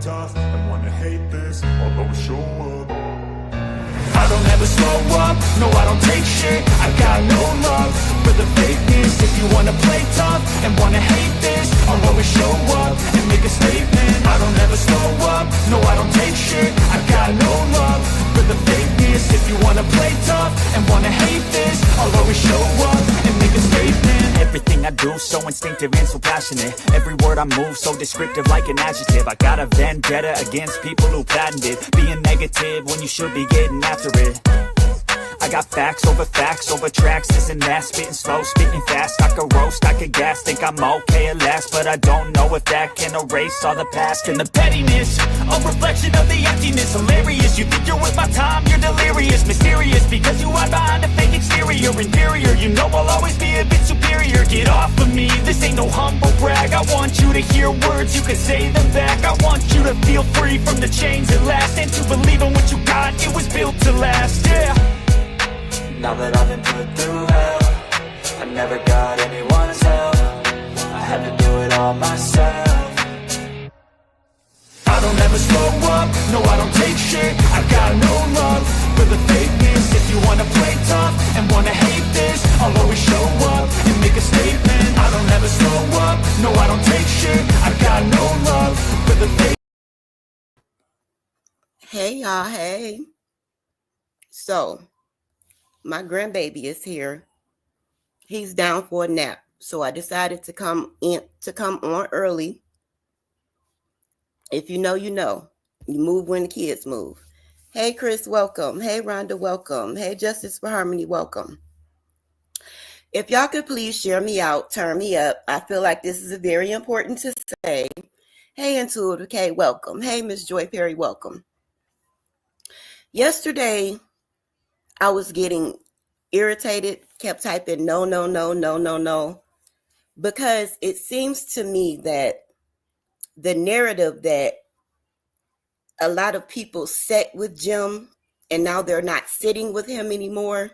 tough and wanna hate this, I'll always show up. I don't ever slow up, no I don't take shit. I got no love for the fakeness. If you wanna play tough and wanna hate this, I'll always show up and make a statement. I don't ever slow up, no I don't take shit. I got no love for the fakeness. If you wanna play tough and wanna hate this, I'll always show up and make a statement. Everything I do so instinctive and so passionate. Every word I move so descriptive like an adjective. I got a vendetta against people who patented being negative when you should be getting after it. I got facts over tracks, this and that. Spitting slow, spitting fast, I could roast, I could gas. Think I'm okay at last, but I don't know if that can erase all the past. And the pettiness, a reflection of the emptiness. Hilarious, you think you're with my time, you're delirious. Mysterious, because you hide behind a fake exterior. Inferior, you know I'll always be a bit superior. Get off of me, this ain't no humble brag. I want you to hear words, you can say them back. I want you to feel free from the chains at last, and to believe in what you got, it was built to last, yeah. Now that I've been put through hell, I never got anyone's help. I had to do it all myself. I don't ever slow up, no I don't take shit. I got no love for the fakeness. If you wanna play tough and wanna hate this, I'll always show up and make a statement. I don't ever slow up, no I don't take shit. I got no love for the fake. Hey y'all, hey. So my grandbaby is here. He's down for a nap. So I decided to come on early. If you know, you know. You move when the kids move. Hey Chris, welcome. Hey Rhonda, welcome. Hey Justice for Harmony, welcome. If y'all could please share me out, turn me up. I feel like this is very important to say. Hey Intuitive, okay, welcome. Hey Miss Joy Perry, welcome. Yesterday, I was getting irritated, kept typing no, because it seems to me that the narrative that a lot of people sat with Jim and now they're not sitting with him anymore,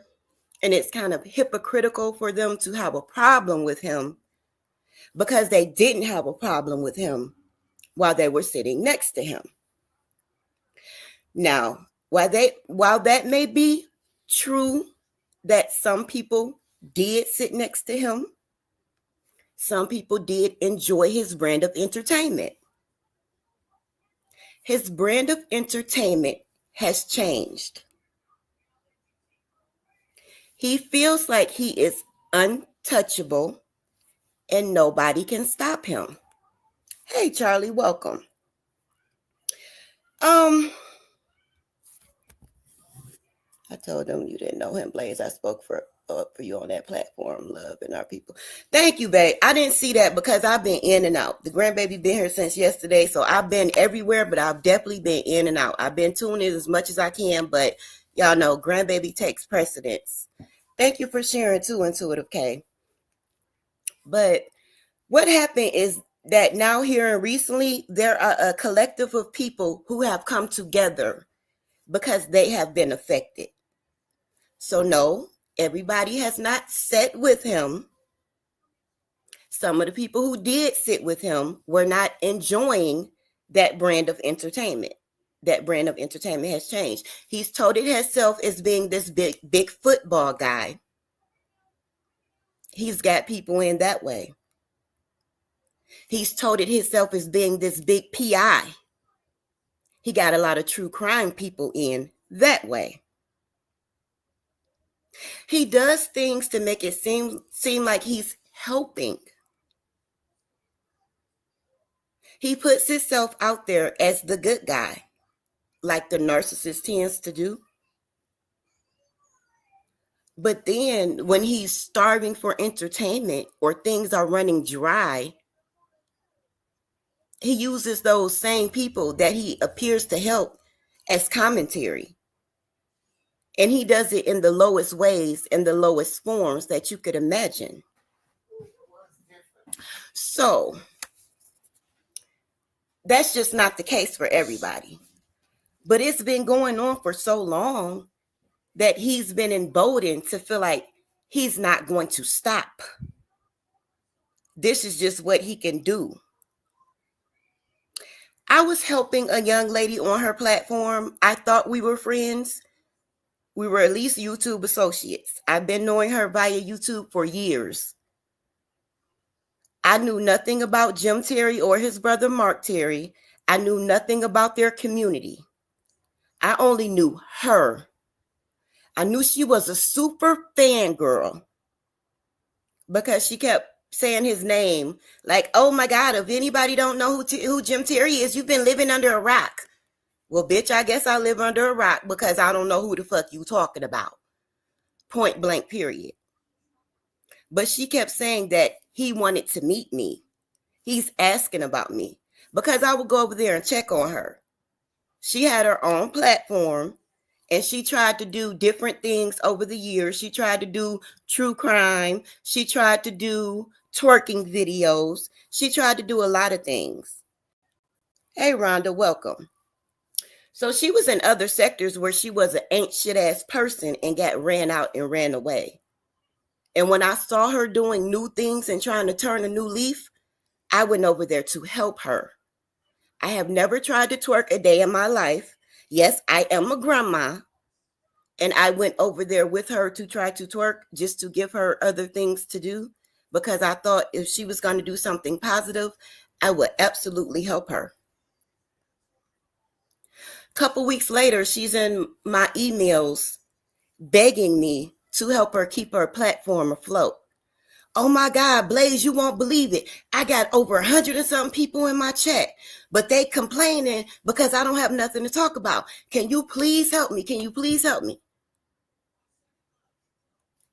and it's kind of hypocritical for them to have a problem with him because they didn't have a problem with him while they were sitting next to him. Now, while that may be true, that some people did sit next to him, some people did enjoy his brand of entertainment. His brand of entertainment has changed. He feels like he is untouchable and nobody can stop him. Hey Charlie, welcome. I told them you didn't know him, Blaze. I spoke for you on that platform, love and our people. Thank you, babe. I didn't see that because I've been in and out. The grandbaby been here since yesterday, so I've been everywhere, but I've definitely been in and out. I've been tuning in as much as I can, but y'all know grandbaby takes precedence. Thank you for sharing too, Intuitive K. But what happened is that now here and recently, there are a collective of people who have come together because they have been affected. So no, everybody has not sat with him. Some of the people who did sit with him were not enjoying that brand of entertainment. That brand of entertainment has changed. He's touted himself as being this big football guy. He's got people in that way. He's touted himself as being this big PI. He got a lot of true crime people in that way. He does things to make it seem like he's helping. He puts himself out there as the good guy, like the narcissist tends to do. But then when he's starving for entertainment or things are running dry, he uses those same people that he appears to help as commentary. And he does it in the lowest ways and the lowest forms that you could imagine. So that's just not the case for everybody. But it's been going on for so long that he's been emboldened to feel like he's not going to stop. This is just what he can do. I was helping a young lady on her platform. I thought we were friends. We were at least YouTube associates. I've been knowing her via YouTube for years. I knew nothing about Jim Terry or his brother Mark Terry. I knew nothing about their community. I only knew her. I knew she was a super fangirl because she kept saying his name. Like, oh my God, if anybody don't know who Jim Terry is, you've been living under a rock. Well, bitch, I guess I live under a rock because I don't know who the fuck you talking about. Point blank, period. But she kept saying that he wanted to meet me. He's asking about me because I would go over there and check on her. She had her own platform and she tried to do different things over the years. She tried to do true crime. She tried to do twerking videos. She tried to do a lot of things. Hey, Rhonda, welcome. So she was in other sectors where she was an ain't shit ass person and got ran out and ran away. And when I saw her doing new things and trying to turn a new leaf, I went over there to help her. I have never tried to twerk a day in my life. Yes, I am a grandma. And I went over there with her to try to twerk just to give her other things to do because I thought if she was going to do something positive, I would absolutely help her. Couple weeks later, she's in my emails begging me to help her keep her platform afloat. Oh my God, Blaze, you won't believe it. I got over 100 and something people in my chat, but they complaining because I don't have nothing to talk about. Can you please help me? Can you please help me?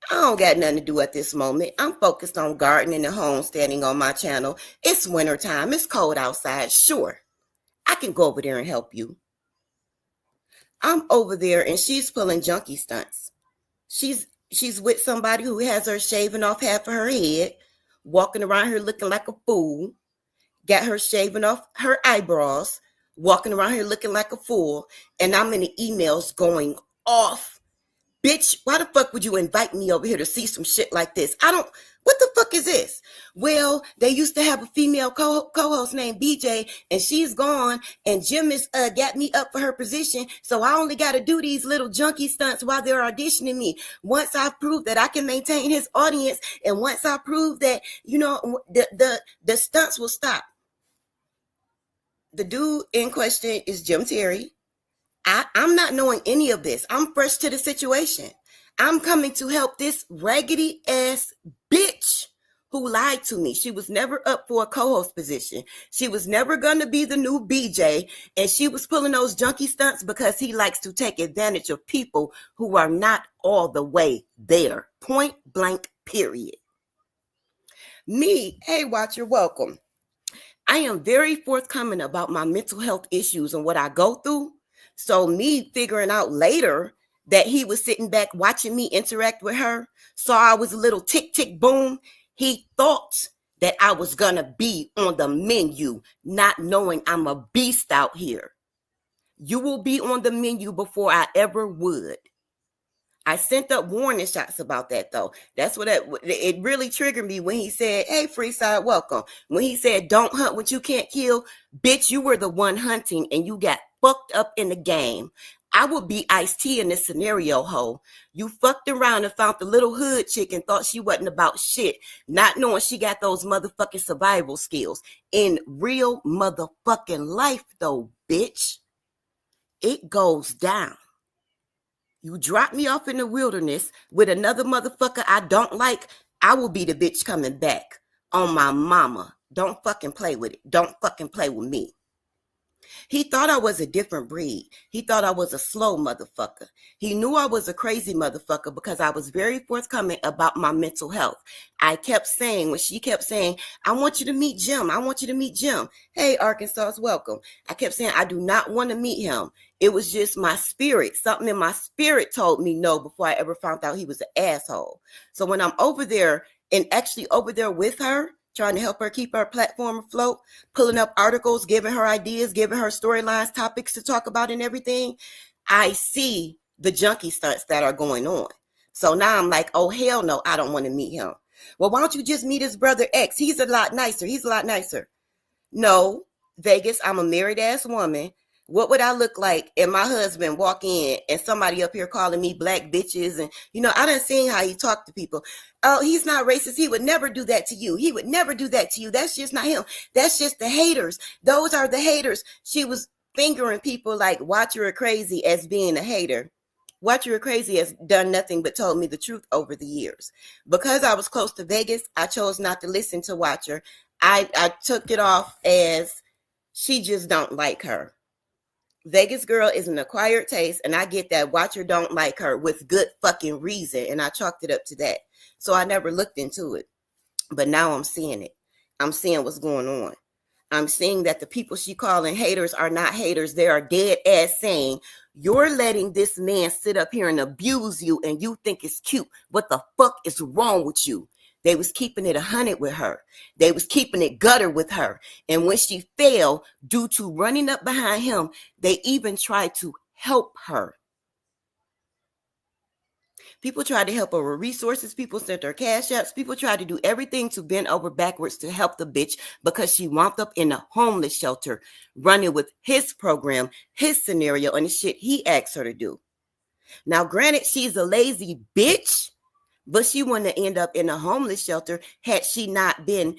I don't got nothing to do at this moment. I'm focused on gardening and homesteading on my channel. It's wintertime. It's cold outside. Sure, I can go over there and help you. I'm over there and she's pulling junkie stunts. She's with somebody who has her shaving off half of her head, walking around here looking like a fool, got her shaving off her eyebrows, walking around here looking like a fool, and I'm in the emails going off. Bitch, why the fuck would you invite me over here to see some shit like this? What the fuck is this? Well, they used to have a female co-host named BJ, and she's gone, and Jim has got me up for her position, so I only got to do these little junkie stunts while they're auditioning me. Once I prove that I can maintain his audience, and once I prove that, the stunts will stop. The dude in question is Jim Terry. I'm not knowing any of this. I'm fresh to the situation. I'm coming to help this raggedy ass bitch who lied to me. She was never up for a co-host position. She was never going to be the new BJ. And she was pulling those junkie stunts because he likes to take advantage of people who are not all the way there. Point blank, period. Me, hey, watcher, welcome. I am very forthcoming about my mental health issues and what I go through. So me figuring out later that he was sitting back watching me interact with her, saw I was a little tick, tick, boom. He thought that I was going to be on the menu, not knowing I'm a beast out here. You will be on the menu before I ever would. I sent up warning shots about that, though. That's what it really triggered me when he said, hey, Freeside, welcome. When he said, don't hunt what you can't kill. Bitch, you were the one hunting and you got fucked up in the game. I would be Ice-T in this scenario, ho. You fucked around and found the little hood chick and thought she wasn't about shit, not knowing she got those motherfucking survival skills. In real motherfucking life, though, bitch, it goes down. You drop me off in the wilderness with another motherfucker I don't like, I will be the bitch coming back on my mama. Don't fucking play with it. Don't fucking play with me. He thought I was a different breed. He thought I was a slow motherfucker. He knew I was a crazy motherfucker because I was very forthcoming about my mental health. I kept saying, when she kept saying, I want you to meet Jim. I want you to meet Jim. Hey, Arkansas, welcome. I kept saying, I do not want to meet him. It was just my spirit. Something in my spirit told me no before I ever found out he was an asshole. So when I'm over there and actually over there with her, trying to help her keep her platform afloat, pulling up articles, giving her ideas, giving her storylines, topics to talk about and everything, I see the junkie stunts that are going on. So now I'm like, oh, hell no, I don't want to meet him. Well, why don't you just meet his brother X? He's a lot nicer. He's a lot nicer. No, Vegas, I'm a married ass woman. What would I look like if my husband walk in and somebody up here calling me black bitches? And, I done seen how he talk to people. Oh, he's not racist. He would never do that to you. He would never do that to you. That's just not him. That's just the haters. Those are the haters. She was fingering people like Watcher or Crazy as being a hater. Watcher or Crazy has done nothing but told me the truth over the years. Because I was close to Vegas, I chose not to listen to Watcher. I took it off as she just don't like her. Vegas girl is an acquired taste, and I get that Watcher don't like her with good fucking reason, and I chalked it up to that. So I never looked into it. But now I'm seeing it. I'm seeing what's going on. I'm seeing that the people she calling haters are not haters. They are dead ass saying, you're letting this man sit up here and abuse you and you think it's cute. What the fuck is wrong with you? They was keeping it 100 with her. They was keeping it gutter with her. And when she fell due to running up behind him, they even tried to help her. People tried to help her with resources. People sent her cash apps. People tried to do everything to bend over backwards to help the bitch because she wound up in a homeless shelter running with his program, his scenario, and the shit he asked her to do. Now, granted, she's a lazy bitch, but she wouldn't end up in a homeless shelter had she not been.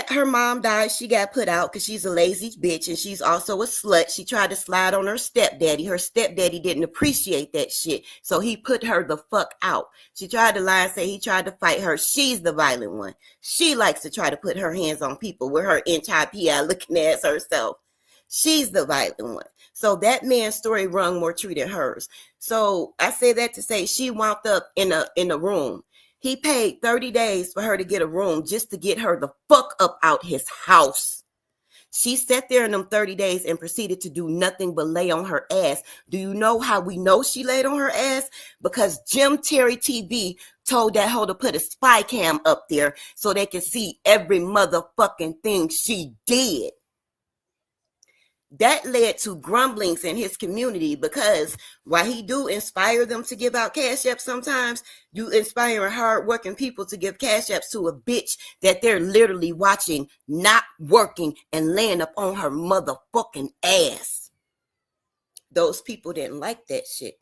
Her mom died. She got put out because she's a lazy bitch and she's also a slut. She tried to slide on her stepdaddy. Her stepdaddy didn't appreciate that shit. So he put her the fuck out. She tried to lie and say he tried to fight her. She's the violent one. She likes to try to put her hands on people with her inch-high looking ass herself. She's the violent one. So that man's story rung more true than hers. So I say that to say she wound up in a room. He paid 30 days for her to get a room just to get her the fuck up out his house. She sat there in them 30 days and proceeded to do nothing but lay on her ass. Do you know how we know she laid on her ass? Because Jim Terry TV told that hoe to put a spy cam up there so they can see every motherfucking thing she did. That led to grumblings in his community because while he do inspire them to give out cash apps sometimes, you inspire hardworking people to give cash apps to a bitch that they're literally watching, not working and laying up on her motherfucking ass. Those people didn't like that shit.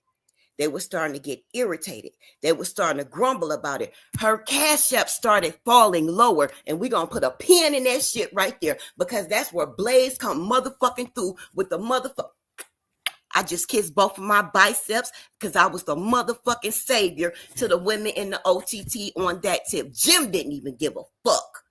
They were starting to get irritated. They were starting to grumble about it. Her cash app started falling lower, and we're going to put a pin in that shit right there because that's where Blaze come motherfucking through with the motherfucker. I just kissed both of my biceps because I was the motherfucking savior to the women in the OTT on that tip. Jim didn't even give a fuck.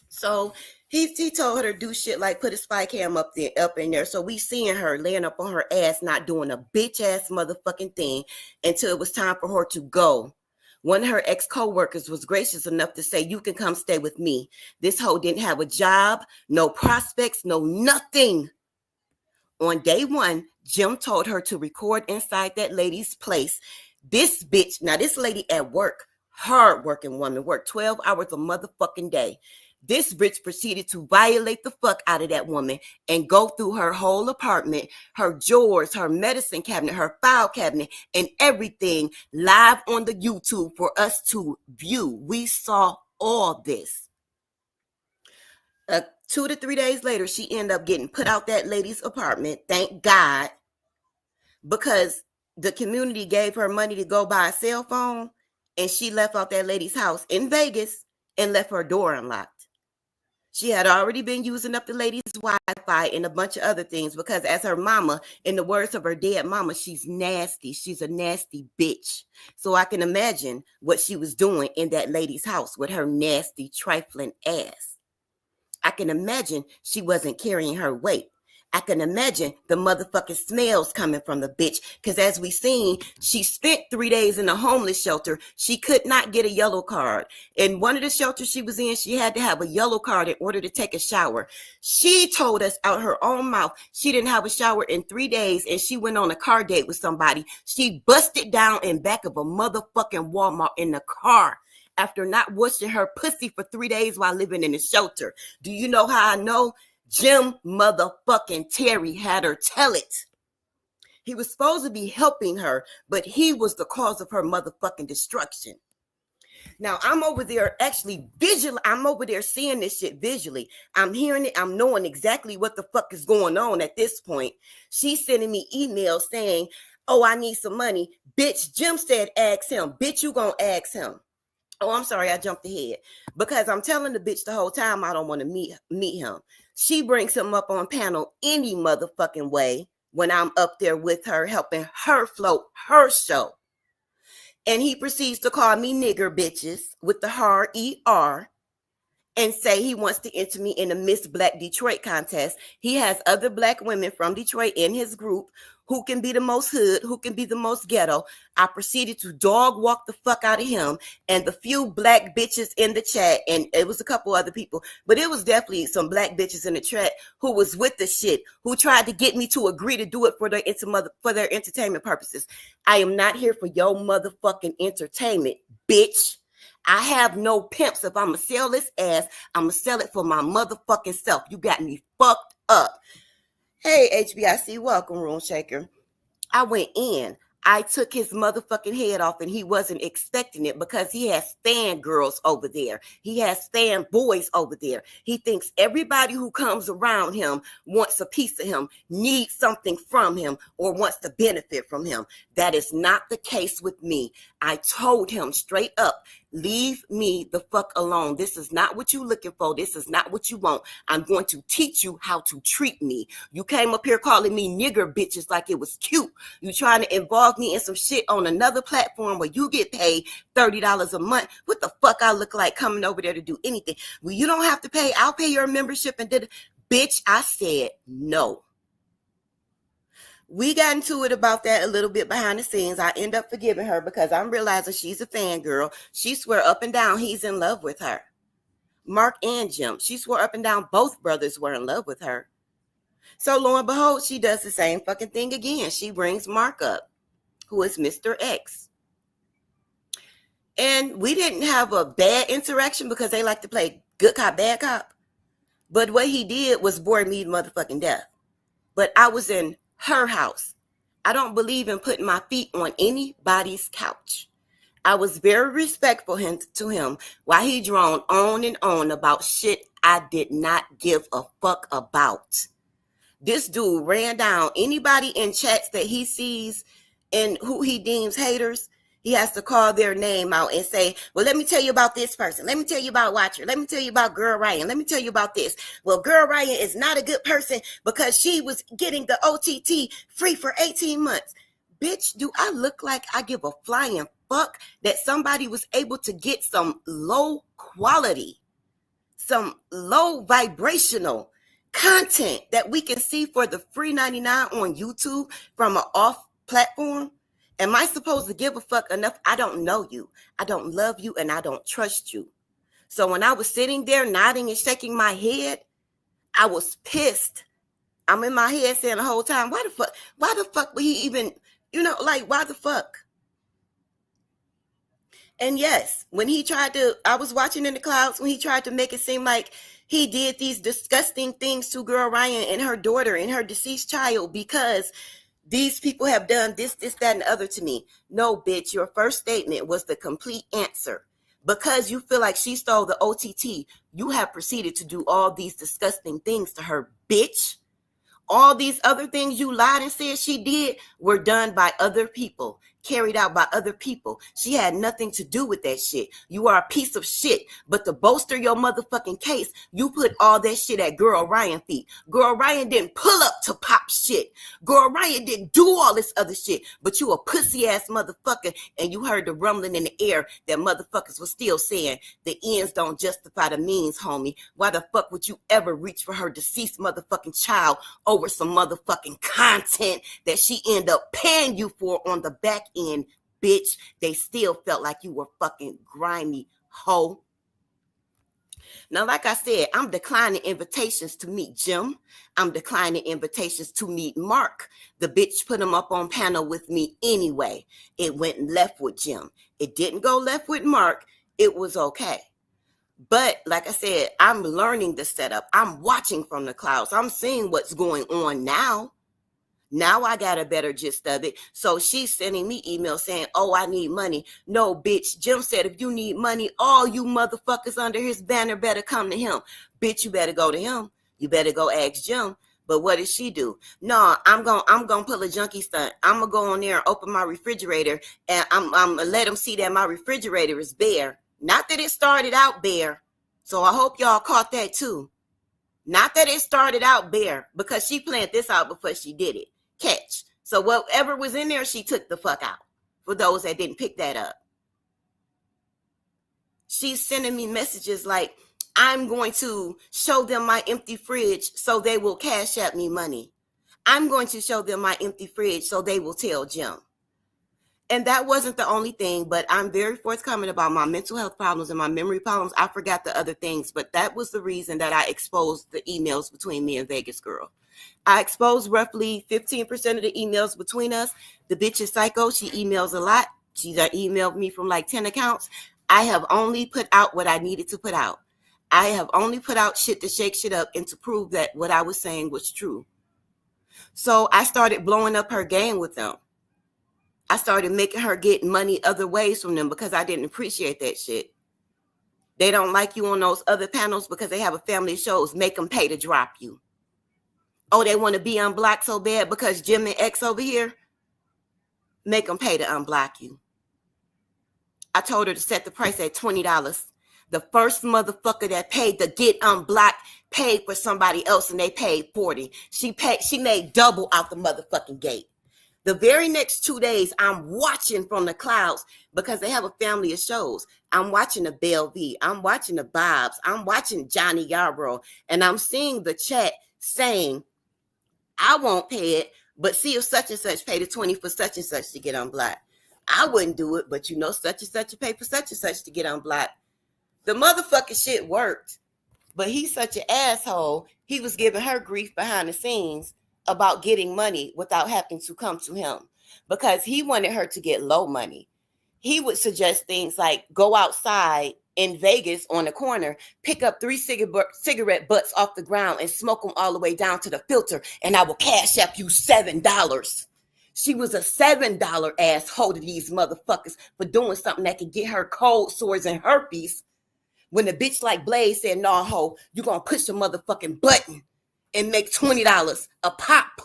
So he told her to do shit like put a spy cam up in there. So we seeing her laying up on her ass, not doing a bitch ass motherfucking thing until it was time for her to go. One of her ex-co-workers was gracious enough to say, you can come stay with me. This hoe didn't have a job, no prospects, no nothing. On day one, Jim told her to record inside that lady's place. This bitch, now this lady at work, hard-working woman, worked 12 hours a motherfucking day. This bitch proceeded to violate the fuck out of that woman and go through her whole apartment, her drawers, her medicine cabinet, her file cabinet, and everything live on the YouTube for us to view. We saw all this. 2 to 3 days later, she ended up getting put out that lady's apartment. Thank God. Because the community gave her money to go buy a cell phone, and she left out that lady's house in Vegas and left her door unlocked. She had already been using up the lady's Wi-Fi and a bunch of other things because as her mama, in the words of her dead mama, she's nasty. She's a nasty bitch. So I can imagine what she was doing in that lady's house with her nasty, trifling ass. I can imagine she wasn't carrying her weight. I can imagine the motherfucking smells coming from the bitch. Because as we seen, she spent 3 days in a homeless shelter. She could not get a yellow card. In one of the shelters she was in, she had to have a yellow card in order to take a shower. She told us out her own mouth she didn't have a shower in 3 days and she went on a car date with somebody. She busted down in back of a motherfucking Walmart in the car after not washing her pussy for 3 days while living in a shelter. Do you know how I know? Jim motherfucking Terry had her tell it. He was supposed to be helping her, but he was the cause of her motherfucking destruction. Now I'm over there actually visually. I'm over there seeing this shit visually. I'm hearing it. I'm knowing exactly what the fuck is going on at this point. She's sending me emails saying, "Oh, I need some money." Bitch, Jim said, "Ask him." Bitch, you gonna ask him? Oh, I'm sorry, I jumped ahead because I'm telling the bitch the whole time I don't want to meet him. She brings him up on panel any motherfucking way when I'm up there with her helping her float her show. And he proceeds to call me nigger bitches with the hard ER and say he wants to enter me in a Miss Black Detroit contest. He has other black women from Detroit in his group who can be the most hood, who can be the most ghetto. I proceeded to dog walk the fuck out of him and the few black bitches in the chat, and it was a couple other people, but it was definitely some black bitches in the chat who was with the shit, who tried to get me to agree to do it for their entertainment purposes. I am not here for your motherfucking entertainment, bitch. I have no pimps. If I'm going to sell this ass, I'm going to sell it for my motherfucking self. You got me fucked up. Hey, HBIC, welcome, Room Shaker. I went in. I took his motherfucking head off and he wasn't expecting it because he has fan girls over there. He has fan boys over there. He thinks everybody who comes around him wants a piece of him, needs something from him, or wants to benefit from him. That is not the case with me. I told him straight up, leave me the fuck alone. This is not what you're looking for. This is not what you want. I'm going to teach you how to treat me. You came up here calling me nigger bitches like it was cute. You trying to involve me in some shit on another platform where you get paid $30 a month. What the fuck I look like coming over there to do anything? Well, you don't have to pay. I'll pay your membership and did. Bitch, I said no. We got into it about that a little bit behind the scenes. I end up forgiving her because I'm realizing she's a fangirl. She swear up and down he's in love with her. Mark and Jim. She swore up and down both brothers were in love with her. So lo and behold, she does the same fucking thing again. She brings Mark up, who is Mr. X. And we didn't have a bad interaction because they like to play good cop, bad cop. But what he did was bore me to motherfucking death. But I was in her house. I don't believe in putting my feet on anybody's couch. I was very respectful to him while he droned on and on about shit I did not give a fuck about. This dude ran down anybody in chats that he sees and who he deems haters. He has to call their name out and say, well, let me tell you about this person. Let me tell you about Watcher. Let me tell you about Girl Ryan. Let me tell you about this. Well, Girl Ryan is not a good person because she was getting the OTT free for 18 months. Bitch, do I look like I give a flying fuck that somebody was able to get some low quality, some low vibrational content that we can see for the free 99 on YouTube from an off platform? Am I supposed to give a fuck enough? I don't know you. I don't love you and I don't trust you. So when I was sitting there nodding and shaking my head, I was pissed. I'm in my head saying the whole time, why the fuck would he even, why the fuck? And yes, when I was watching in the clouds, when he tried to make it seem like he did these disgusting things to Girl Ryan and her daughter and her deceased child because these people have done this, that, and the other to me. No, bitch, your first statement was the complete answer. Because you feel like she stole the OTT, you have proceeded to do all these disgusting things to her, bitch. All these other things you lied and said she did were done by other people, carried out by other people. She had nothing to do with that shit. You are a piece of shit. But to bolster your motherfucking case, you put all that shit at Girl Ryan feet. Girl Ryan didn't pull up to pop shit. Girl Ryan didn't do all this other shit. But you a pussy ass motherfucker, and you heard the rumbling in the air that motherfuckers was still saying the ends don't justify the means, homie. Why the fuck would you ever reach for her deceased motherfucking child over some motherfucking content that she ended up paying you for on the back end, bitch? They still felt like you were fucking grimy hoe. Now, like I said, I'm declining invitations to meet Jim. I'm declining invitations to meet Mark. The bitch put him up on panel with me anyway. It went left with Jim. It didn't go left with Mark. It was okay. But like I said, I'm learning the setup. I'm watching from the clouds. I'm seeing what's going on now. Now I got a better gist of it. So she's sending me emails saying, oh, I need money. No, bitch. Jim said, if you need money, all you motherfuckers under his banner better come to him. Bitch, you better go to him. You better go ask Jim. But what does she do? No, I'm gonna pull a junkie stunt. I'm gonna go on there and open my refrigerator, and I'm gonna let them see that my refrigerator is bare. Not that it started out bare. So I hope y'all caught that too. Not that it started out bare, because she planned this out before she did it. Catch. So whatever was in there, she took the fuck out. For those that didn't pick that up. She's sending me messages like, I'm going to show them my empty fridge so they will cash at me money. I'm going to show them my empty fridge so they will tell Jim. And that wasn't the only thing, but I'm very forthcoming about my mental health problems and my memory problems. I forgot the other things, but that was the reason that I exposed the emails between me and Vegas Girl. I exposed roughly 15% of the emails between us. The bitch is psycho. She emails a lot. She emailed me from like 10 accounts. I have only put out what I needed to put out. I have only put out shit to shake shit up and to prove that what I was saying was true. So I started blowing up her game with them. I started making her get money other ways from them because I didn't appreciate that shit. They don't like you on those other panels because they have a family of shows. Make them pay to drop you. Oh, they want to be unblocked so bad because Jim and X over here? Make them pay to unblock you. I told her to set the price at $20. The first motherfucker that paid to get unblocked paid for somebody else and they paid $40. She made double out the motherfucking gate. The very next 2 days, I'm watching from the clouds because they have a family of shows. I'm watching the Belle V. I'm watching the Bobs. I'm watching Johnny Yarbrough. And I'm seeing the chat saying, I won't pay it, but see if such and such paid the 20 for such and such to get unblocked. I wouldn't do it, but you know such and such to pay for such and such to get unblocked. The motherfucking shit worked, but he's such an asshole. He was giving her grief behind the scenes about getting money without having to come to him because he wanted her to get low money. He would suggest things like go outside in Vegas on the corner, pick up 3 cigarette butts off the ground and smoke them all the way down to the filter, and I will cash up you $7. She was a $7 asshole to these motherfuckers for doing something that could get her cold sores and herpes. When the bitch like Blaze said, no, ho, you gonna push the motherfucking button and make $20 a pop.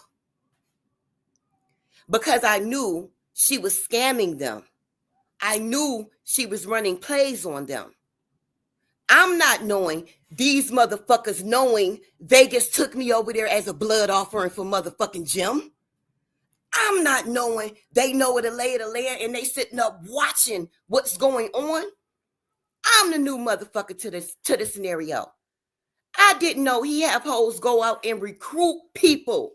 Because I knew she was scamming them. I knew she was running plays on them. I'm not knowing these motherfuckers knowing Vegas took me over there as a blood offering for motherfucking Jim. I'm not knowing they know where to lay the land and they sitting up watching what's going on. I'm the new motherfucker to the scenario. I didn't know he have hoes go out and recruit people.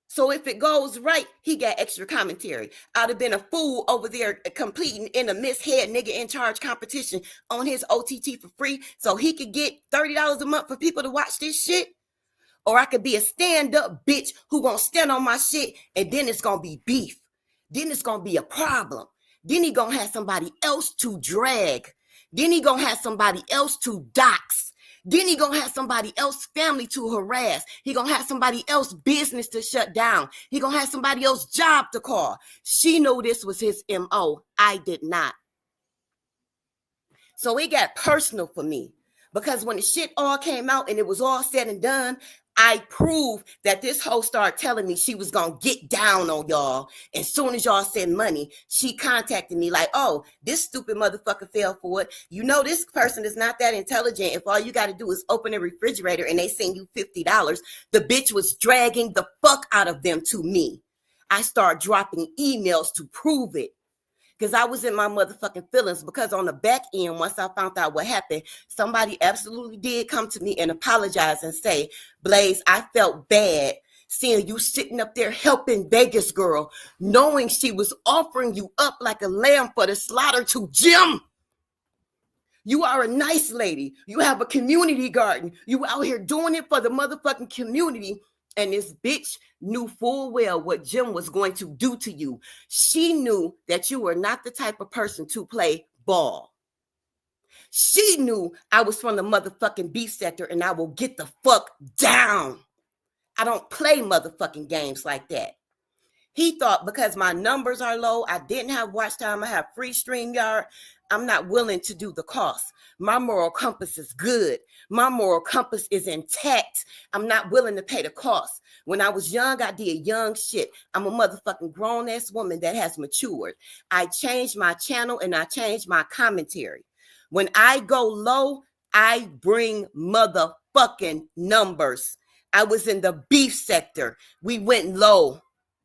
So if it goes right, he got extra commentary. I'd have been a fool over there competing in a Miss Head nigga in charge competition on his OTT for free so he could get $30 a month for people to watch this shit. Or I could be a stand-up bitch who gonna stand on my shit and then it's gonna be beef. Then it's gonna be a problem. Then he gonna have somebody else to drag. Then he gonna have somebody else to dox. Then he gonna have somebody else family to harass. He gonna have somebody else business to shut down. He gonna have somebody else job to call. She knew this was his MO. I did not. So it got personal for me because when the shit all came out and it was all said and done, I proved that this hoe started telling me she was going to get down on y'all. As soon as y'all send money, she contacted me like, oh, this stupid motherfucker fell for it. You know, this person is not that intelligent. If all you got to do is open a refrigerator and they send you $50, the bitch was dragging the fuck out of them to me. I started dropping emails to prove it. Because I was in my motherfucking feelings because on the back end, once I found out what happened, somebody absolutely did come to me and apologize and say, Blaze, I felt bad seeing you sitting up there helping Vegas Girl, knowing she was offering you up like a lamb for the slaughter to Jim. You are a nice lady. You have a community garden. You out here doing it for the motherfucking community. And this bitch knew full well what Jim was going to do to you. She knew that you were not the type of person to play ball. She knew I was from the motherfucking beef sector and I will get the fuck down. I don't play motherfucking games like that. He thought because my numbers are low, I didn't have watch time, I have free StreamYard, I'm not willing to do the cost. My moral compass is good. My moral compass is intact. I'm not willing to pay the cost. When I was young, I did young shit. I'm a motherfucking grown-ass woman that has matured. I changed my channel and I changed my commentary. When I go low, I bring motherfucking numbers. I was in the beef sector. We went low.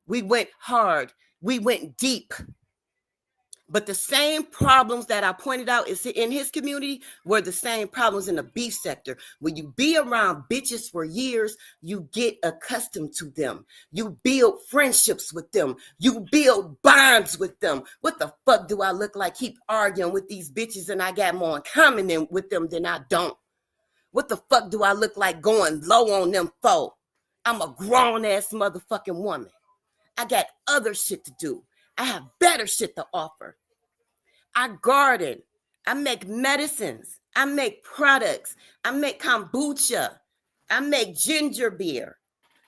We went hard. We went deep. But the same problems that I pointed out is in his community were the same problems in the beef sector. When you be around bitches for years, you get accustomed to them. You build friendships with them. You build bonds with them. What the fuck do I look like? Keep arguing with these bitches and I got more in common with them than I don't. What the fuck do I look like going low on them for? I'm a grown-ass motherfucking woman. I got other shit to do. I have better shit to offer. I garden. I make medicines. I make products. I make kombucha. I make ginger beer.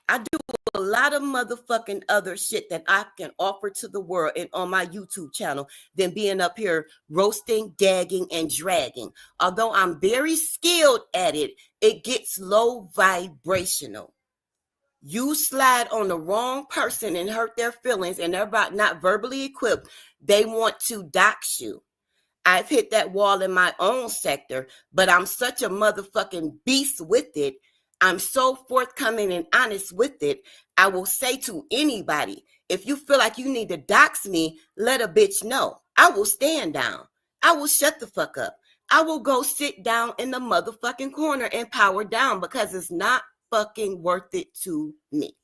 I do a lot of motherfucking other shit that I can offer to the world and on my YouTube channel than being up here roasting, gagging, and dragging. Although I'm very skilled at it, it gets low vibrational. You slide on the wrong person and hurt their feelings and they're not verbally equipped, they want to dox you. I've hit that wall in my own sector, but I'm such a motherfucking beast with it. I'm so forthcoming and honest with it. I will say to anybody, if you feel like you need to dox me, let a bitch know. I will stand down. I will shut the fuck up. I will go sit down in the motherfucking corner and power down because it's not fucking worth it to me.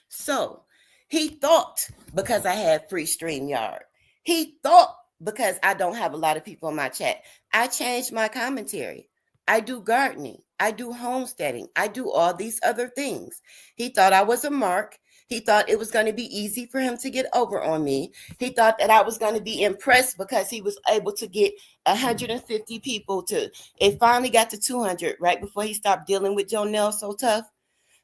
So he thought because I had free StreamYard, he thought because I don't have a lot of people in my chat, I changed my commentary. I do gardening. I do homesteading. I do all these other things. He thought I was a mark. He thought it was going to be easy for him to get over on me. He thought that I was going to be impressed because he was able to get 150 people to, it finally got to 200 right before he stopped dealing with Jonelle so tough.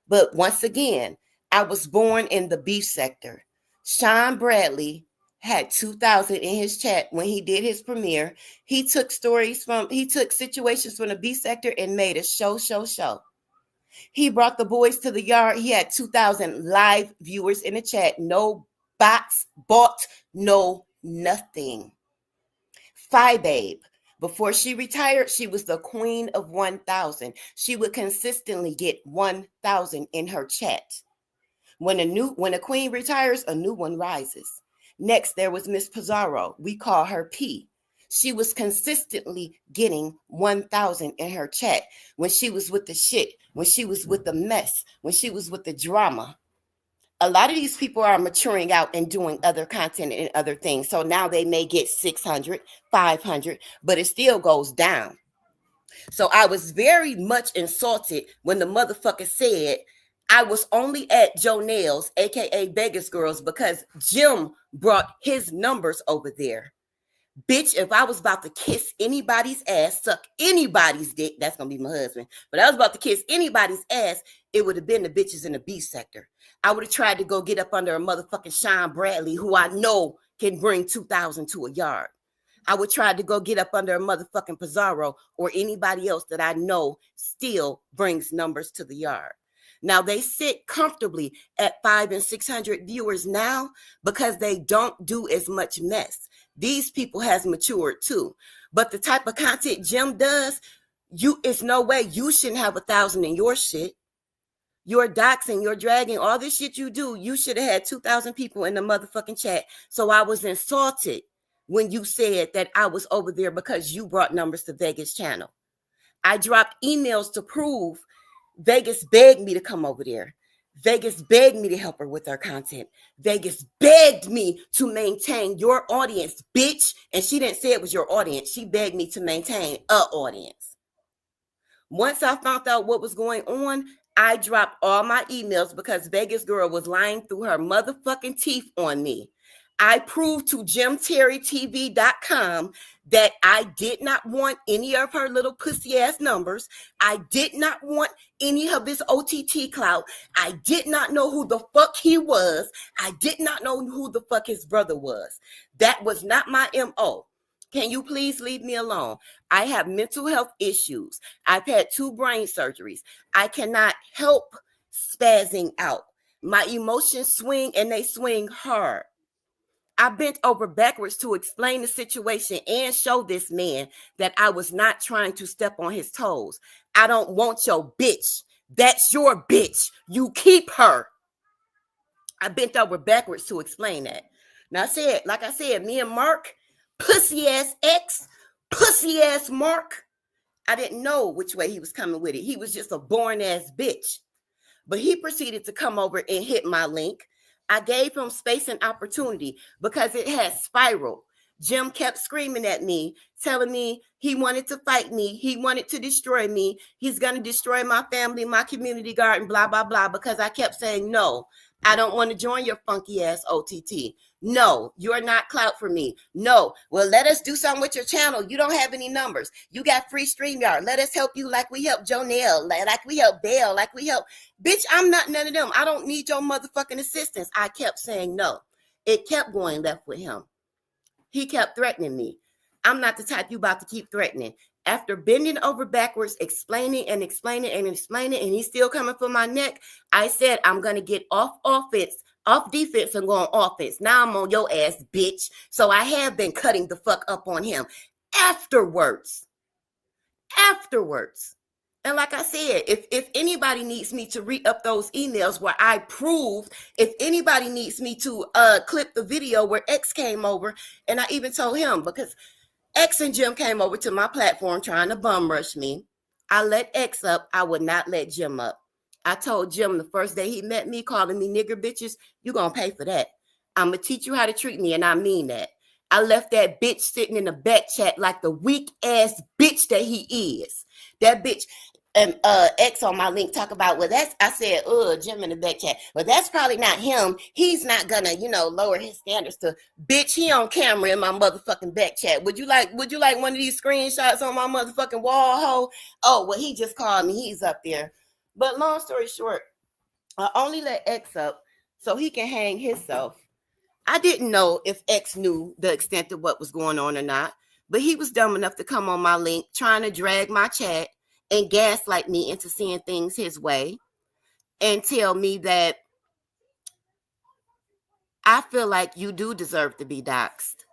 But once again, I was born in the beef sector. Sean Bradley had 2,000 in his chat when he did his premiere. He took situations from the beef sector and made a show. He brought the boys to the yard. He had 2,000 live viewers in the chat. No bots bought, no nothing. Phi Babe, before she retired, she was the queen of 1,000. She would consistently get 1,000 in her chat. When a queen retires, a new one rises. Next, there was Miss Pizarro. We call her P. She was consistently getting 1,000 in her chat when she was with the shit, when she was with the mess, when she was with the drama. A lot of these people are maturing out and doing other content and other things. So now they may get 600, 500, but it still goes down. So I was very much insulted when the motherfucker said I was only at Jonelle's, aka Vegas Girls, because Jim brought his numbers over there. Bitch, if I was about to kiss anybody's ass, suck anybody's dick, that's going to be my husband, but I was about to kiss anybody's ass, it would have been the bitches in the B sector. I would have tried to go get up under a motherfucking Sean Bradley, who I know can bring 2,000 to a yard. I would try to go get up under a motherfucking Pizarro or anybody else that I know still brings numbers to the yard. Now they sit comfortably at 500 and 600 viewers now because they don't do as much mess. These people has matured too. But the type of content Jim does, it's no way you shouldn't have 1,000 in your shit. Your doxing, your dragging, all this shit you do, you should have had 2,000 people in the motherfucking chat. So I was insulted when you said that I was over there because you brought numbers to Vegas channel. I dropped emails to prove Vegas begged me to come over there. Vegas begged me to help her with her content. Vegas begged me to maintain your audience, bitch. And she didn't say it was your audience. She begged me to maintain an audience. Once I found out what was going on, I dropped all my emails because Vegas Girl was lying through her motherfucking teeth on me. I proved to JimTerryTV.com that I did not want any of her little pussy ass numbers. I did not want any of his OTT clout. I did not know who the fuck he was. I did not know who the fuck his brother was. That was not my MO. Can you please leave me alone? I have mental health issues. I've had 2 brain surgeries. I cannot help spazzing out. My emotions swing and they swing hard. I bent over backwards to explain the situation and show this man that I was not trying to step on his toes. I don't want your bitch. That's your bitch. You keep her. I bent over backwards to explain that. Now like I said, me and Mark, pussy ass ex, pussy ass Mark. I didn't know which way he was coming with it. He was just a born ass bitch. But he proceeded to come over and hit my link. I gave him space and opportunity because it had spiraled. Jim kept screaming at me, telling me he wanted to fight me. He wanted to destroy me. He's going to destroy my family, my community garden, blah, blah, blah, because I kept saying, no, I don't want to join your funky ass OTT. No, you're not clout for me. No, well, let us do something with your channel. You don't have any numbers. You got free StreamYard. Let us help you like we help Jonelle, like we help Belle, like we help. Bitch, I'm not none of them. I don't need your motherfucking assistance. I kept saying no. It kept going left with him. He kept threatening me. I'm not the type you about to keep threatening. After bending over backwards, explaining, and he's still coming for my neck, I said, I'm going to get off defense and go on offense. Now I'm on your ass, bitch. So I have been cutting the fuck up on him afterwards. And like I said, if anybody needs me to read up those emails where I proved, if anybody needs me to clip the video where X came over, and I even told him, because X and Jim came over to my platform trying to bum rush me. I let X up. I would not let Jim up. I told Jim the first day he met me, calling me nigger bitches, you're going to pay for that. I'm going to teach you how to treat me, and I mean that. I left that bitch sitting in the back chat like the weak ass bitch that he is. That bitch. And X on my link talk about, well, that's, I said, Jim in the back chat. Well, that's probably not him. He's not gonna, lower his standards to, bitch, he on camera in my motherfucking back chat. Would you like one of these screenshots on my motherfucking wall, ho? Oh, well, he just called me. He's up there. But long story short, I only let X up so he can hang himself. I didn't know if X knew the extent of what was going on or not, but he was dumb enough to come on my link trying to drag my chat and gaslight me into seeing things his way and tell me that I feel like you do deserve to be doxxed.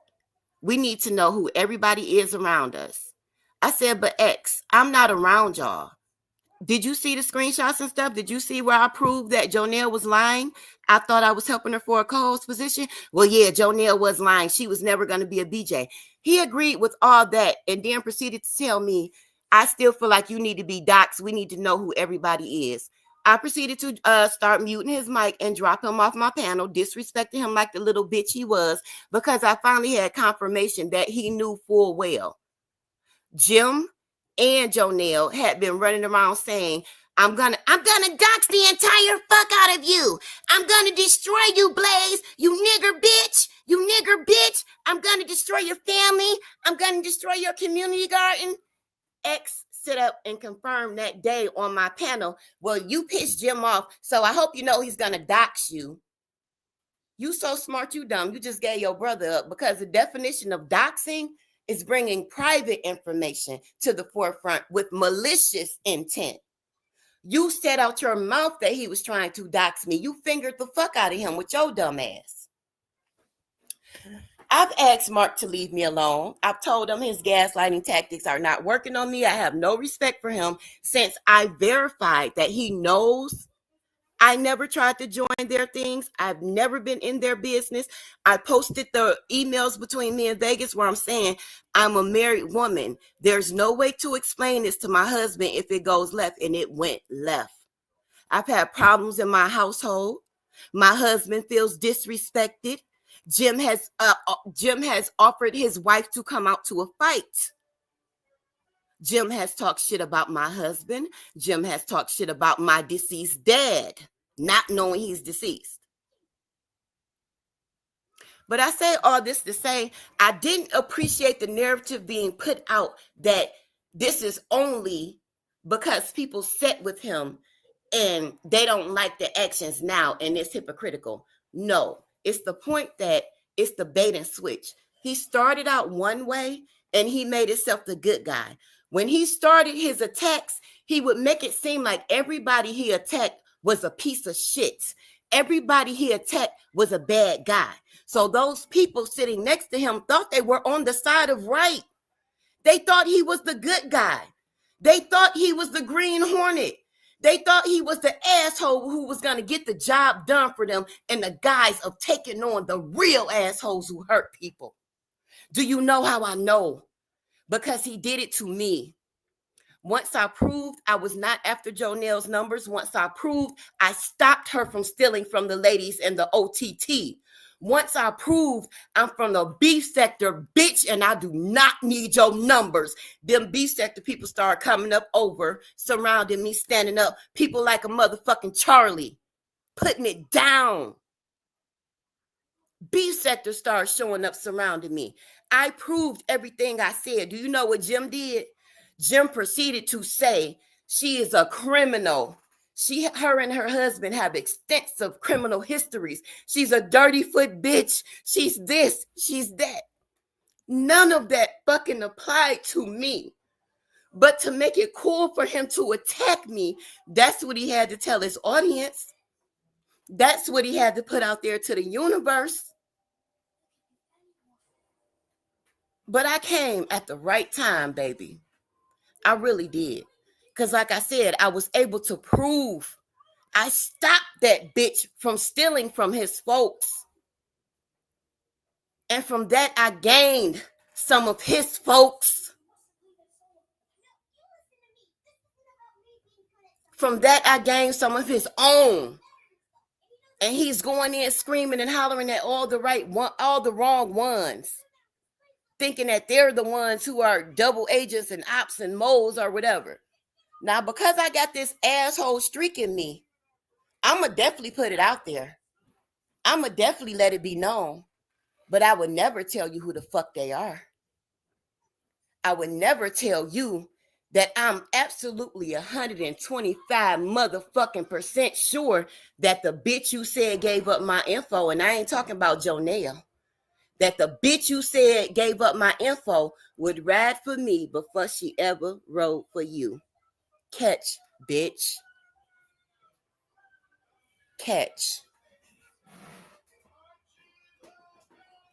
We need to know who everybody is around us. I said, but X, I'm not around y'all. Did you see the screenshots and stuff? Did you see where I proved that Jonelle was lying? I thought I was helping her for a co-host position. Well, yeah, Jonelle was lying. She was never going to be a BJ. He agreed with all that and then proceeded to tell me, I still feel like you need to be doxxed. We need to know who everybody is. I proceeded to start muting his mic and drop him off my panel, disrespecting him like the little bitch he was, because I finally had confirmation that he knew full well. Jim and Jonelle had been running around saying, I'm gonna dox the entire fuck out of you. I'm gonna destroy you, Blaze. You nigger bitch. I'm gonna destroy your family. I'm gonna destroy your community garden. X sit up and confirmed that day on my panel. Well, you pissed Jim off, so I hope you know he's gonna dox you. You so smart, you dumb. You just gave your brother up, because the definition of doxing is bringing private information to the forefront with malicious intent. You said out your mouth that he was trying to dox me. You fingered the fuck out of him with your dumb ass. I've asked Mark to leave me alone. I've told him his gaslighting tactics are not working on me. I have no respect for him since I verified that he knows I never tried to join their things. I've never been in their business. I posted the emails between me and Vegas where I'm saying I'm a married woman. There's no way to explain this to my husband if it goes left, and it went left. I've had problems in my household. My husband feels disrespected. Jim has offered his wife to come out to a fight. Jim has talked shit about my husband. Jim has talked shit about my deceased dad, not knowing he's deceased. But I say all this to say I didn't appreciate the narrative being put out that this is only because people sat with him and they don't like the actions now and it's hypocritical. No, it's the point that it's the bait and switch. He started out one way and he made himself the good guy. When he started his attacks, he would make it seem like everybody he attacked was a piece of shit. Everybody he attacked was a bad guy. So those people sitting next to him thought they were on the side of right. They thought he was the good guy. They thought he was the Green Hornet. They thought he was the asshole who was going to get the job done for them in the guise of taking on the real assholes who hurt people. Do you know how I know? Because he did it to me. Once I proved I was not after Jonelle's numbers, once I proved I stopped her from stealing from the ladies in the OTT, once I proved I'm from the B sector, bitch, and I do not need your numbers, them B sector people start coming up over, surrounding me, standing up, people like a motherfucking Charlie, putting it down. B sector started showing up surrounding me. I proved everything I said. Do you know what Jim did? Jim proceeded to say she is a criminal. Her and her husband have extensive criminal histories. She's a dirty foot bitch. She's this, she's that. None of that fucking applied to me. But to make it cool for him to attack me, that's what he had to tell his audience. That's what he had to put out there to the universe. But I came at the right time, baby. I really did. Because like I said, I was able to prove I stopped that bitch from stealing from his folks. And from that, I gained some of his folks. From that, I gained some of his own. And he's going in screaming and hollering at all the wrong ones, thinking that they're the ones who are double agents and ops and moles or whatever. Now, because I got this asshole streak in me, I'm going to definitely put it out there. I'm going to definitely let it be known. But I would never tell you who the fuck they are. I would never tell you that I'm absolutely 125 motherfucking % sure that the bitch you said gave up my info, and I ain't talking about Jonelle, that the bitch you said gave up my info would ride for me before she ever rode for you. Catch, bitch. Catch.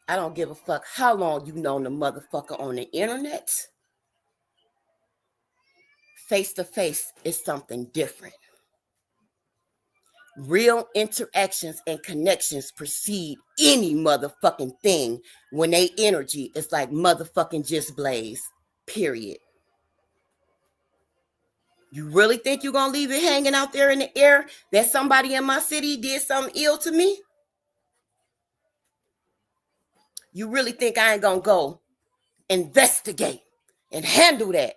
I don't give a fuck how long you known the motherfucker on the internet. Face to face is something different. Real interactions and connections precede any motherfucking thing when they energy is like motherfucking just blaze. Period. You really think you're going to leave it hanging out there in the air that somebody in my city did something ill to me? You really think I ain't going to go investigate and handle that?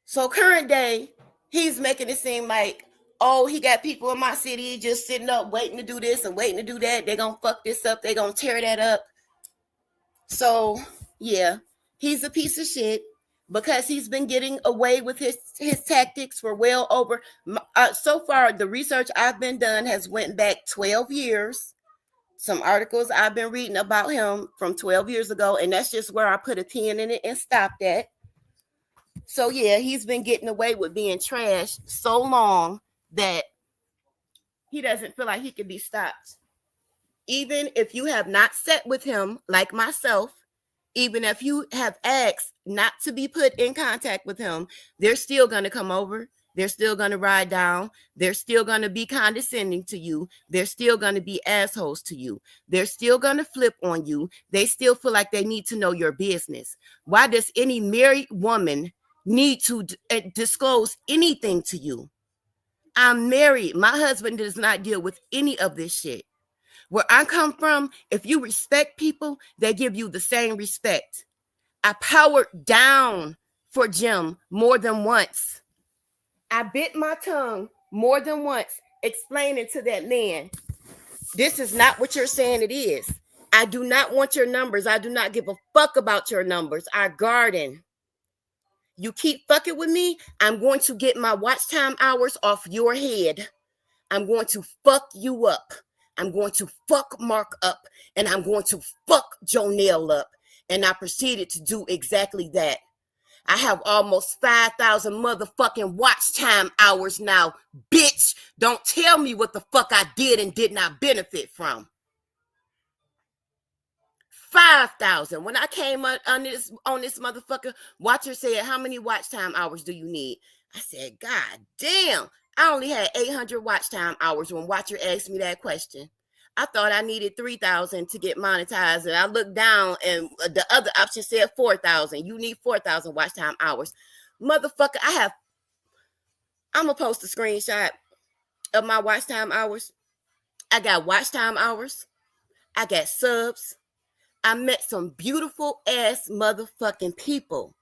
So current day, he's making it seem like, oh, he got people in my city just sitting up waiting to do this and waiting to do that. They're going to fuck this up. They're going to tear that up. So, yeah, he's a piece of shit because he's been getting away with his tactics for well over. So far, the research I've been done has went back 12 years. Some articles I've been reading about him from 12 years ago, and that's just where I put a pin in it and stopped at. So, yeah, he's been getting away with being trash so long that he doesn't feel like he can be stopped. Even if you have not sat with him like myself, even if you have asked not to be put in contact with him, they're still going to come over. They're still going to ride down. They're still going to be condescending to you. They're still going to be assholes to you. They're still going to flip on you. They still feel like they need to know your business. Why does any married woman need to disclose anything to you? I'm married. My husband does not deal with any of this shit. Where I come from, if you respect people, they give you the same respect. I powered down for Jim more than once. I bit my tongue more than once explaining to that man, this is not what you're saying it is. I do not want your numbers. I do not give a fuck about your numbers. Our garden. You keep fucking with me, I'm going to get my watch time hours off your head. I'm going to fuck you up. I'm going to fuck Mark up. And I'm going to fuck Jonelle up. And I proceeded to do exactly that. I have almost 5,000 motherfucking watch time hours now. Bitch, don't tell me what the fuck I did and did not benefit from. 5,000. When I came on this motherfucker, Watcher said, how many watch time hours do you need? I said, God damn. I only had 800 watch time hours when Watcher asked me that question. I thought I needed 3,000 to get monetized. And I looked down and the other option said 4,000. You need 4,000 watch time hours. Motherfucker, I'm going to post a screenshot of my watch time hours. I got watch time hours. I got subs. I met some beautiful ass motherfucking people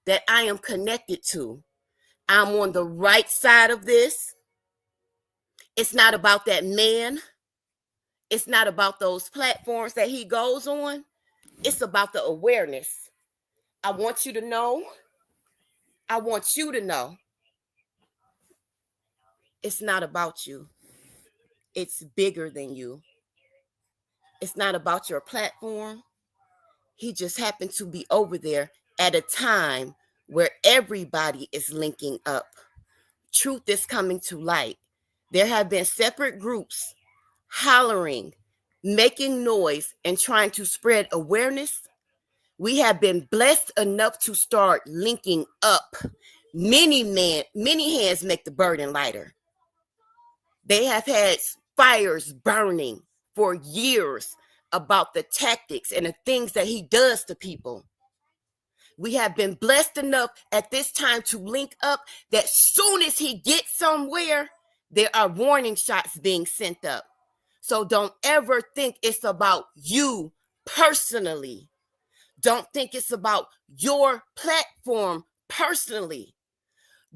that I am connected to. I'm on the right side of this. It's not about that man. It's not about those platforms that he goes on. It's about the awareness. I want you to know. I want you to know. It's not about you. It's bigger than you. It's not about your platform. He just happened to be over there at a time where everybody is linking up. Truth is coming to light. There have been separate groups hollering, making noise, and trying to spread awareness. We have been blessed enough to start linking up. Many hands make the burden lighter. They have had fires burning for years about the tactics and the things that he does to people. We have been blessed enough at this time to link up that soon as he gets somewhere, there are warning shots being sent up. So don't ever think it's about you personally. Don't think it's about your platform personally.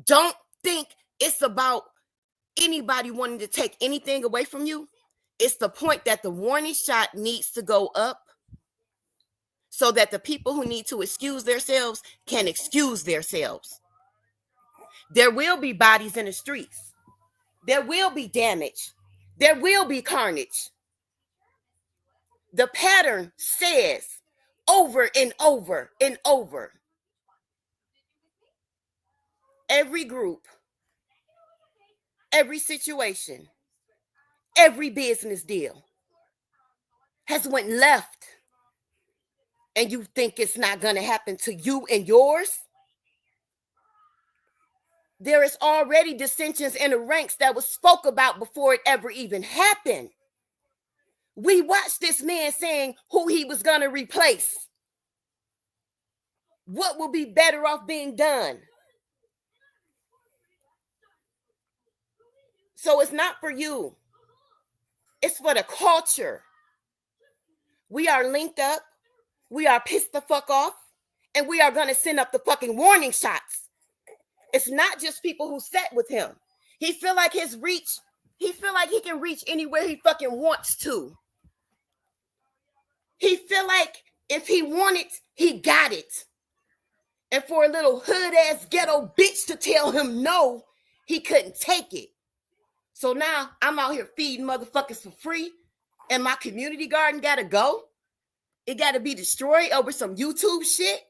Don't think it's about anybody wanting to take anything away from you. It's the point that the warning shot needs to go up so that the people who need to excuse themselves can excuse themselves. There will be bodies in the streets. There will be damage. There will be carnage. The pattern says over and over and over. Every group, every situation, every business deal has went left. And you think it's not going to happen to you and yours? There is already dissensions in the ranks that was spoke about before it ever even happened. We watched this man saying who he was going to replace. What will be better off being done? So it's not for you. It's for the culture. We are linked up. We are pissed the fuck off. And we are going to send up the fucking warning shots. It's not just people who sat with him. He feel like he can reach anywhere he fucking wants to. He feel like if he wanted, he got it. And for a little hood-ass ghetto bitch to tell him no, he couldn't take it. So now I'm out here feeding motherfuckers for free, and my community garden gotta go. It gotta be destroyed over some YouTube shit.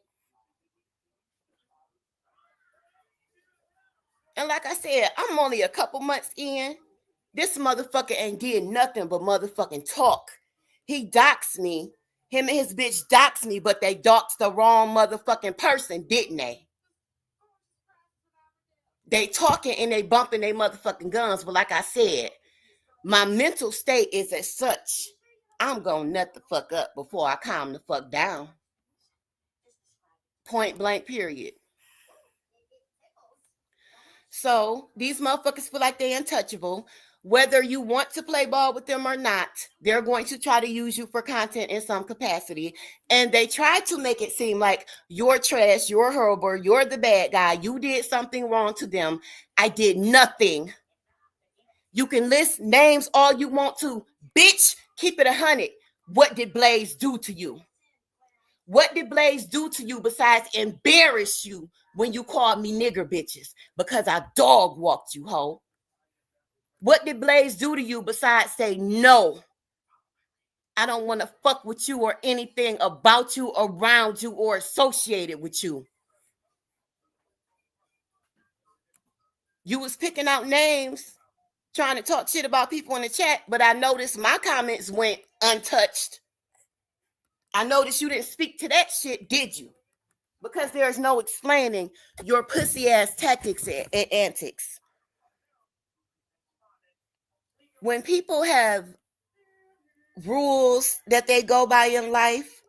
And like I said, I'm only a couple months in. This motherfucker ain't did nothing but motherfucking talk. He doxed me. Him and his bitch doxed me, but they doxed the wrong motherfucking person, didn't they? They talking and they bumping their motherfucking guns. But like I said, my mental state is as such. I'm gonna nut the fuck up before I calm the fuck down. Point blank, period. So these motherfuckers feel like they're untouchable. Whether you want to play ball with them or not, they're going to try to use you for content in some capacity. And they try to make it seem like you're trash, you're horrible, you're the bad guy. You did something wrong to them. I did nothing. You can list names all you want to. Bitch, keep it 100. What did Blaze do to you? What did Blaze do to you besides embarrass you when you called me nigger bitches? Because I dog walked you, hoe. What did Blaze do to you besides say no? I don't want to fuck with you or anything about you, around you, or associated with you. You was picking out names, trying to talk shit about people in the chat, but I noticed my comments went untouched. I noticed you didn't speak to that shit, did you? Because there's no explaining your pussy ass tactics and antics. When people have rules that they go by in life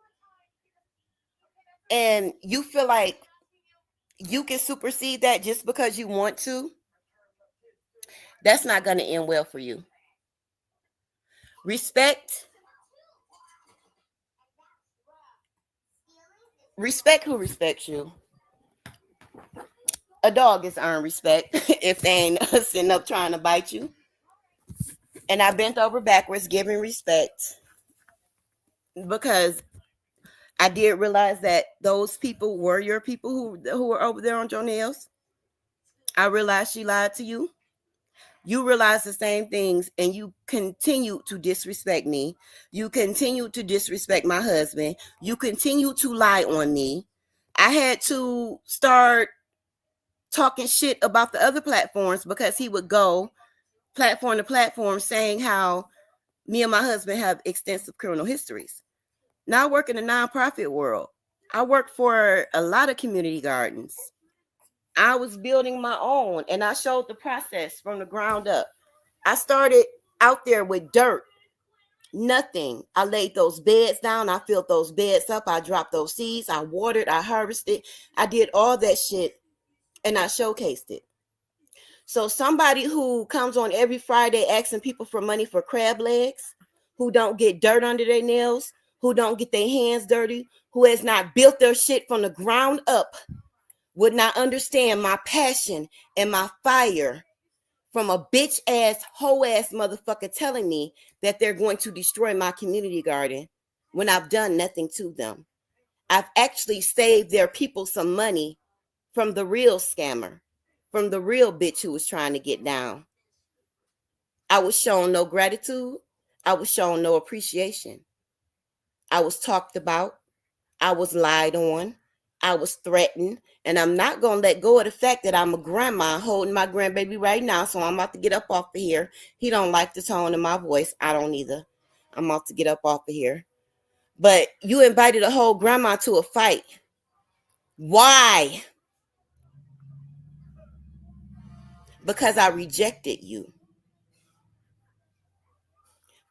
and you feel like you can supersede that just because you want to, that's not going to end well for you. Respect who respects you. A dog is earned respect if they ain't sitting up trying to bite you. And I bent over backwards giving respect because I did realize that those people were your people who were over there on your nails. I realized she lied to you. You realize the same things and you continue to disrespect me. You continue to disrespect my husband. You continue to lie on me. I had to start talking shit about the other platforms because he would go platform to platform saying how me and my husband have extensive criminal histories. Now I work in the nonprofit world. I work for a lot of community gardens. I was building my own and I showed the process from the ground up. I started out there with dirt, nothing. I laid those beds down. I filled those beds up. I dropped those seeds. I watered. I harvested. I did all that shit and I showcased it. So somebody who comes on every Friday asking people for money for crab legs, who don't get dirt under their nails, who don't get their hands dirty, who has not built their shit from the ground up, would not understand my passion and my fire from a bitch ass, hoe ass motherfucker telling me that they're going to destroy my community garden when I've done nothing to them. I've actually saved their people some money from the real scammer, from the real bitch who was trying to get down. I was shown no gratitude. I was shown no appreciation. I was talked about. I was lied on. I was threatened. And I'm not going to let go of the fact that I'm a grandma holding my grandbaby right now. So I'm about to get up off of here. He don't like the tone of my voice. I don't either. I'm about to get up off of here. But you invited a whole grandma to a fight. Why? Because I rejected you.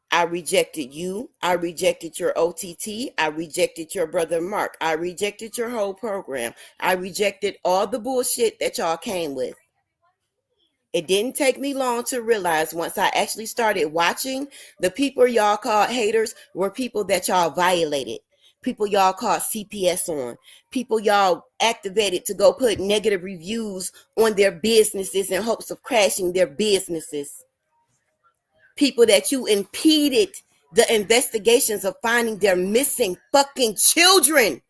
I rejected you. I rejected your OTT. I rejected your brother Mark. I rejected your whole program. I rejected all the bullshit that y'all came with. It didn't take me long to realize once I actually started watching, the people y'all called haters were people that y'all violated. People y'all called CPS on. People y'all activated to go put negative reviews on their businesses in hopes of crashing their businesses. People that you impeded the investigations of finding their missing fucking children.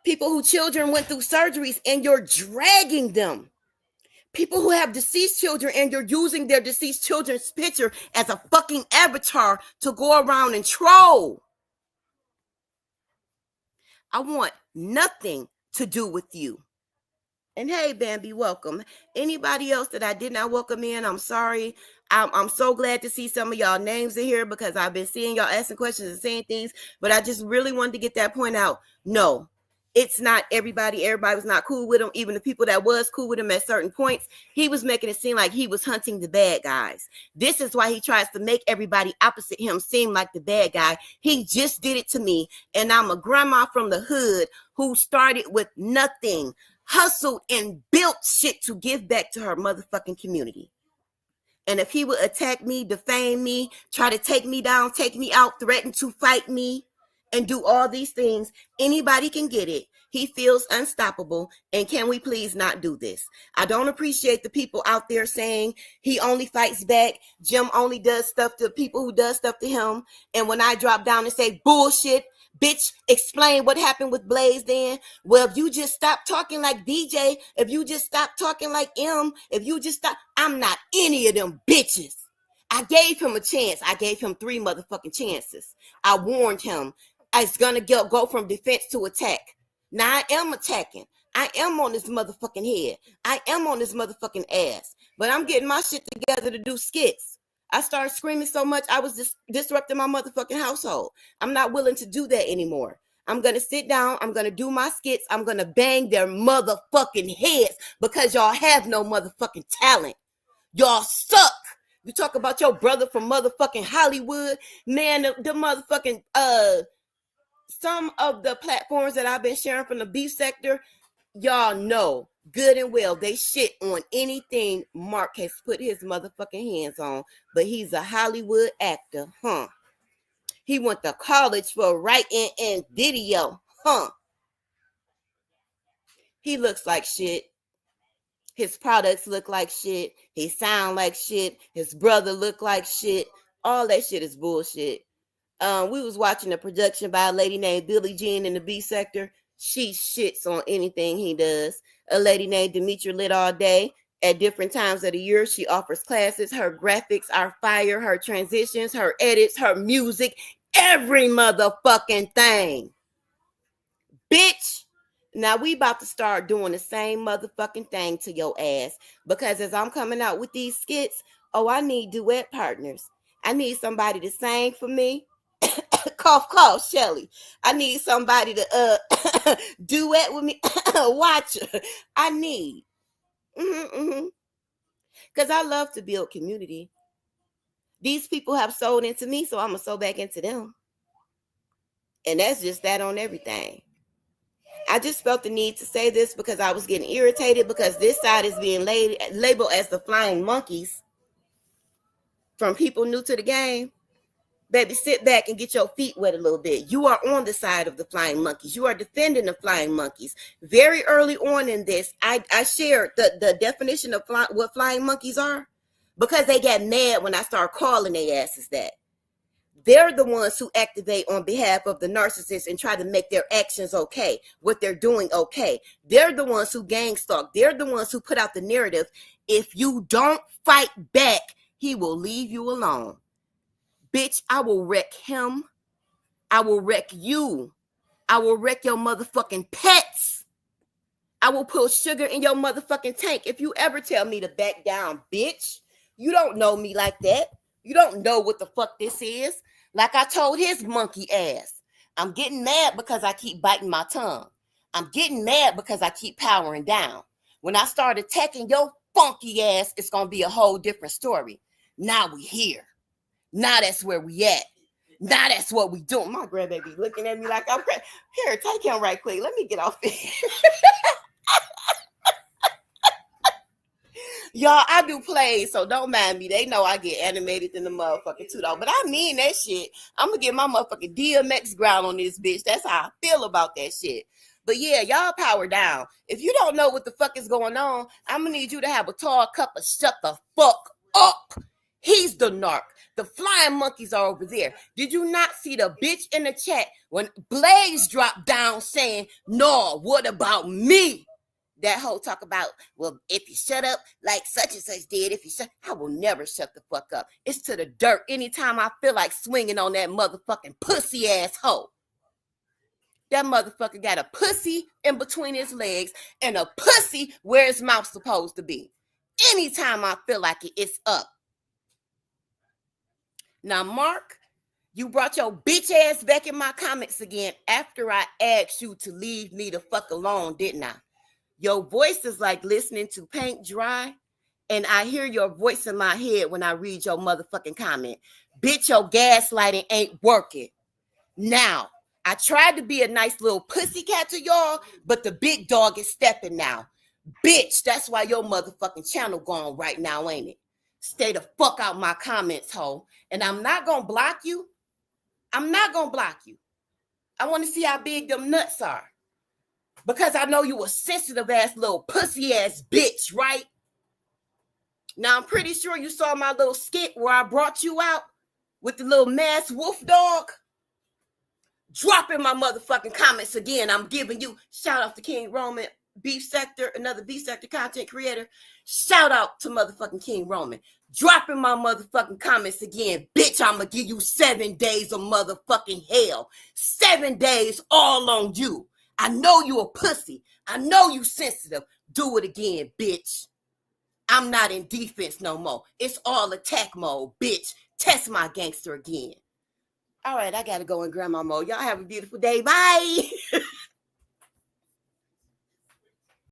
People whose children went through surgeries and you're dragging them. People who have deceased children and you're using their deceased children's picture as a fucking avatar to go around and troll. I want nothing to do with you. And hey, Bambi, welcome. Anybody else that I did not welcome in, I'm sorry. I'm so glad to see some of y'all names in here because I've been seeing y'all asking questions and saying things, but I just really wanted to get that point out. No, it's not everybody. Everybody was not cool with him. Even the people that was cool with him at certain points, he was making it seem like he was hunting the bad guys. This is why he tries to make everybody opposite him seem like the bad guy. He just did it to me, and I'm a grandma from the hood who started with nothing, hustled and built shit to give back to her motherfucking community. And if he would attack me, defame me, try to take me down, take me out, threaten to fight me, and do all these things, anybody can get it. He feels unstoppable. And can we please not do this? I don't appreciate the people out there saying he only fights back. Jim only does stuff to people who does stuff to him. And when I drop down and say bullshit, bitch, explain what happened with Blaze then. Well, if you just stop talking like DJ, if you just stop talking like M, if you just stop, I'm not any of them bitches. I gave him a chance. I gave him 3 motherfucking chances. I warned him. It's gonna go from defense to attack. Now I am attacking. I am on this motherfucking head. I am on this motherfucking ass. But I'm getting my shit together to do skits. I started screaming so much, I was just disrupting my motherfucking household. I'm not willing to do that anymore. I'm going to sit down. I'm going to do my skits. I'm going to bang their motherfucking heads because y'all have no motherfucking talent. Y'all suck. You talk about your brother from motherfucking Hollywood. Man, the motherfucking, some of the platforms that I've been sharing from the beef sector, y'all know good and well they shit on anything Mark has put his motherfucking hands on. But he's a Hollywood actor, huh? He went to college for writing and video, huh? He looks like shit. His products look like shit. He sound like shit. His brother look like shit. All that shit is bullshit. We was watching a production by a lady named Billie Jean in the B sector. She shits on anything he does. A lady named Demetra Lit All Day. At different times of the year, she offers classes. Her graphics are fire. Her transitions, her edits, her music, every motherfucking thing. Bitch. Now we about to start doing the same motherfucking thing to your ass. Because as I'm coming out with these skits, I need duet partners. I need somebody to sing for me. Cough, cough, Shelly. I need somebody to duet with me. Watch. I need. Because I love to build community. These people have sold into me, so I'm going to sow back into them. And that's just that on everything. I just felt the need to say this because I was getting irritated because this side is being labeled as the flying monkeys from people new to the game. Baby, sit back and get your feet wet a little bit. You are on the side of the flying monkeys. You are defending the flying monkeys. Very early on in this, I shared the definition of what flying monkeys are because they got mad when I started calling their asses that. They're the ones who activate on behalf of the narcissist and try to make their actions okay, what they're doing okay. They're the ones who gang stalk. They're the ones who put out the narrative. If you don't fight back, he will leave you alone. Bitch, I will wreck him. I will wreck you. I will wreck your motherfucking pets. I will put sugar in your motherfucking tank if you ever tell me to back down, bitch. You don't know me like that. You don't know what the fuck this is. Like I told his monkey ass, I'm getting mad because I keep biting my tongue. I'm getting mad because I keep powering down. When I start attacking your funky ass, it's going to be a whole different story. Now we here. Now that's where we at. Now that's what we doing. My grandbaby looking at me like I'm crazy. Here, take him right quick. Let me get off here. Y'all, I do plays, so don't mind me. They know I get animated in the motherfucking too, though. But I mean that shit. I'm going to get my motherfucking DMX ground on this bitch. That's how I feel about that shit. But yeah, y'all power down. If you don't know what the fuck is going on, I'm going to need you to have a tall cup of shut the fuck up. He's the narc. The flying monkeys are over there. Did you not see the bitch in the chat when Blaze dropped down saying, no, what about me? That whole talk about, well, if you shut up like such and such did, I will never shut the fuck up. It's to the dirt anytime I feel like swinging on that motherfucking pussy ass hoe. That motherfucker got a pussy in between his legs and a pussy where his mouth's supposed to be. Anytime I feel like it, it's up. Now, Mark, you brought your bitch ass back in my comments again after I asked you to leave me the fuck alone, didn't I? Your voice is like listening to paint dry, and I hear your voice in my head when I read your motherfucking comment. Bitch, your gaslighting ain't working. Now, I tried to be a nice little pussycat to y'all, but the big dog is stepping now. Bitch, that's why your motherfucking channel gone right now, ain't it? Stay the fuck out my comments, hoe. And I'm not going to block you. I'm not going to block you. I want to see how big them nuts are. Because I know you a sensitive ass little pussy ass bitch, right? Now, I'm pretty sure you saw my little skit where I brought you out with the little masked wolf dog. Drop in my motherfucking comments again. I'm giving you shout out to King Roman, Beef Sector, another Beef Sector content creator. Shout out to motherfucking King Roman. Drop in my motherfucking comments again. Bitch, I'm going to give you 7 days of motherfucking hell. 7 days all on you. I know you a pussy. I know you sensitive. Do it again, bitch. I'm not in defense no more. It's all attack mode, bitch. Test my gangster again. All right, I got to go in grandma mode. Y'all have a beautiful day. Bye.